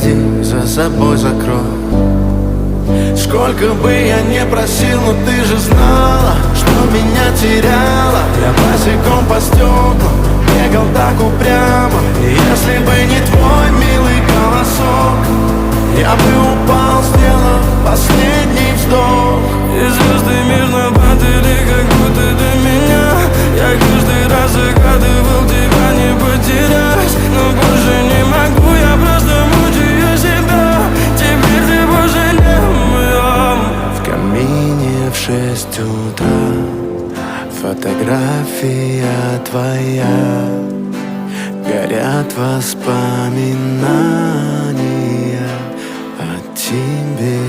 Заходи, за собой закрой. Сколько бы я не просил, но ты же знала, что меня теряла. Я босиком по стеклам бегал так упрямо. И если бы не твой милый голосок, я бы упал, сделав последний вздох. И звезды мирно падали, как будто до меня. Я каждый раз загадывал тебя не потерять, но больше не могу, я просто мучаю себя. Теперь ты больше не в моем. В камине в 6 утра фотография твоя. Горят воспоминания о тебе.